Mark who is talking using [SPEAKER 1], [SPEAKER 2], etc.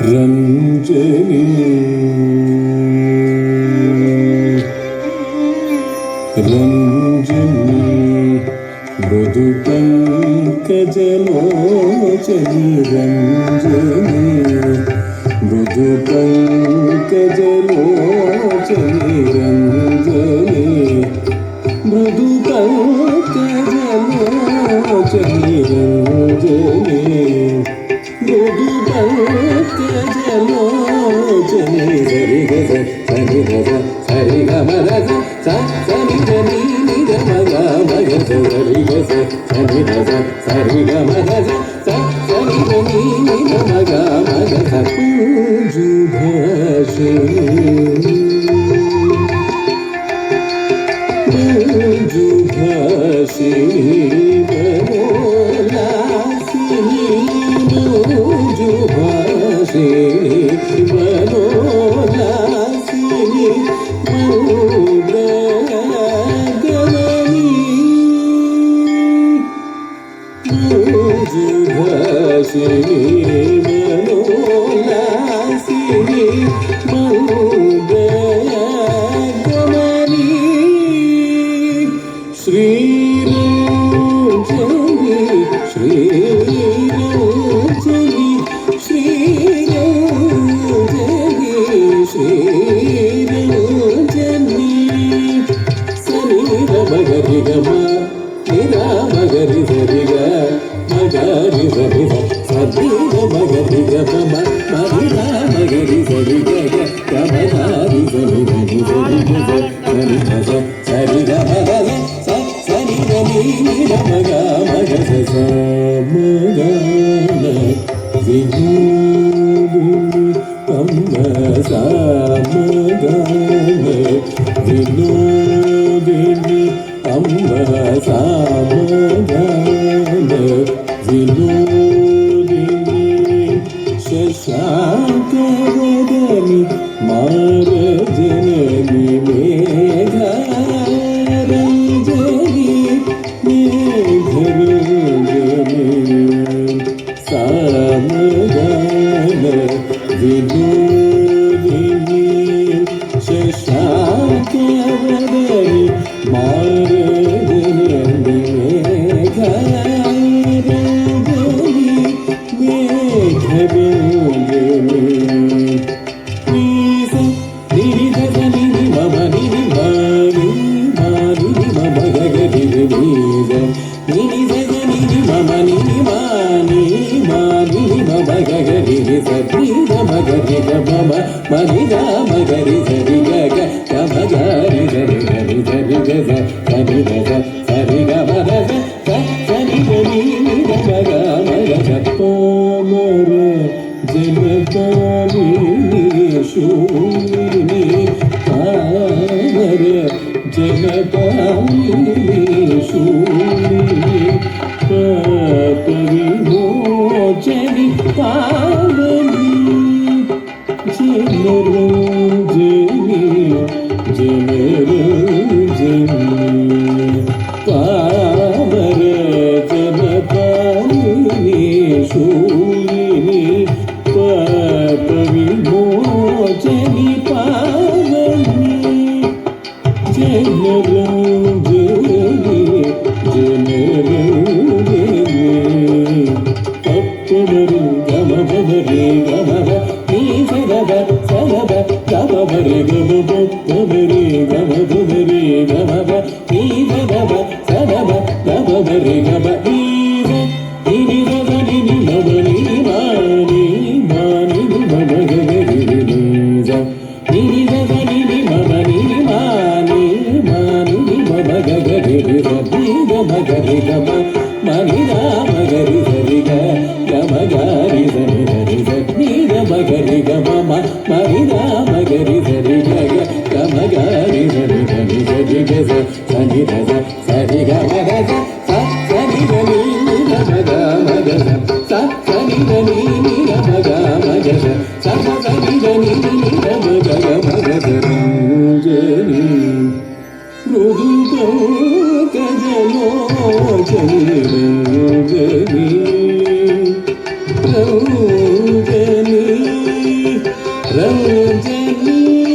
[SPEAKER 1] ರಂಜನಿ ರಂಜನಿ ಮೃದು ಪಂಕಜಲೋಚನಿ ರಂಜನಿ ಮೃದು ಪಂಕಜಲೋಚನಿ ರಂಜನಿ ಮೃದು ಪಂಕಜಲೋಚನಿ ರಂಜನಿ ಮೃದು ಪಂಕಜಲೋಚನಿ ಸರಿ ಗದ ಸರಿ ಗದ ಸರಿ ಗಮ ಗದ ಸರಿ ಗನಿ ನಿದ ಮಗ ಮಗ ಸರಿ ಗದ ಸರಿ ಗದ ಸರಿ ಗಮ ಗದ ಸರಿ ಗನಿ ನಿದ ಮಗ ಮಗ ಪೂಜು ಭಾಷಿಣಿ ಪೂಜು ಭಾಷಿಣಿ ಬನೋಲಾಸಿನಿ ಪೂಜು ಭಾಷಿಣಿ ಬನೋಲಾಸಿನಿ ಭಾಷಿಣಿ ಮನೋಲಾಸಿನಿ ಮೌದಯಗಮನಿ ಶ್ರೀರಂಜನಿ ಶ್ರೀರಂಜನಿ ಶ್ರೀರಂಜನಿ ಶ್ರೀರಂಜನಿ ಸನಿ ಮಗರಿ ಗಮ ನಿರ ಮಗರಿ ಸರಿಗ ಮಗರಿ ಸರಿ ಸರಿ ಮಗರಿ ಗಮ ಮರಿರ ಮಗರಿ ಸರಿ ಗಗ ಗಮಗಾರಿ ಸರಿ ಗರಿ ಸರಿ ಗಗ ಸರಿ ಗಗ ಸರಿ ಗಮ ಗಗ ಸರಿ ಗನಿ ನಿರ ಮಗ ಮಗ ಸ ಮಗನ ವಿನೋದಿನಿ ಅಮ್ಮ ಸಾಮಗನ ವಿನೋದಿನಿ ಅಮ್ಮ ಸಾಮಗನ ವಿನೋದಿನಿ ಶಶಾಂಕವದನಿ ಮಾರಜನನಿ ಮೇಘರಂಜನಿ ಮೇಘರಂಜನಿ ಸಾಮಗನ ವಿನೋದಿನಿ ಶಶಾಂಕವದನಿ ಮಾರಜನನಿ ಮಗರಿ ಸರಿ ಗಗ ಗಮಗಾರಿ ಸರಿ ಗರಿ ಸರಿ ಗಗ ಸರಿ ಗಗ ಸರಿ ಗಮ ಗಗ ಸರಿ ಗನಿ ನಿದ ಮಗ ಮಗ ಸಪ್ಪಮರ ಜನಪಾಲಿನಿ ಶೂಲಿನಿ ಪಾಮರ ಜನಪಾಲಿನಿ ಶೂಲಿನಿ ಪಾಪ ವಿಮೋಚನಿ ಪಾವನಿ ಜನರಂಜನಿ ಜನರಂಜನಿ ಪಾಮರ ಜನಪಾಲಿನಿ ಶೂಲಿನಿ ಪಾಪ ವಿಮೋಚನಿ ಪಾವನಿ ಜನರಂಜನಿ ಜನರಂಜನಿ ತಪ್ಪದರು ಗಮಗಮರಿ ಗಮಗ ಸದಬ ಸದಬ ಗಮಬರಿ ಗಮಬರಿ ಗಮಬರಿ ಗಮಬ ಈ ಸದಬ ಸದಬ ಗಮಬರಿ ಗಮ ಇನಿ ಸದನಿ ನಿಮಬನಿ ಮಾನಿ ಮಾನಿ ನಿಮಬಗರಿ ನಿಜ ಇನಿ ಸದನಿ ನಿಮಬನಿ ಮಾನಿ ಮಾನಿ ನಿಮಬಗರಿ ಸದಿ ಗಮಗರಿ ಗಮ ಮನಿ ರಾಮಗರಿ ಸರಿ ಗ ಗಮಗಾರಿ ಸರಿ ಸರಿ ಸರಿ ಗಮಗರಿ ಗಮ ಮನಿ ರಾಮಗರಿ ಸರಿ ಗಗ ಗಮಗಾರಿ ಸರಿ ಸರಿ ಸರಿ ಗಸ ಸನಿ ರಸ ಸರಿ ಗಮ ರಸ ಸನಿ ಗನಿ ಮಗ ಮಗ ಸ ಸನಿ ಗನಿ ಮಗ ಮಗ ಸ ಸನಿ ಗನಿ ಮಗ ಮಗ ರಂಜನಿ ಮೃದು ಪಂಕಜಲೋಚನಿ ರಂಜನಿ ರಂಜನಿ రంజని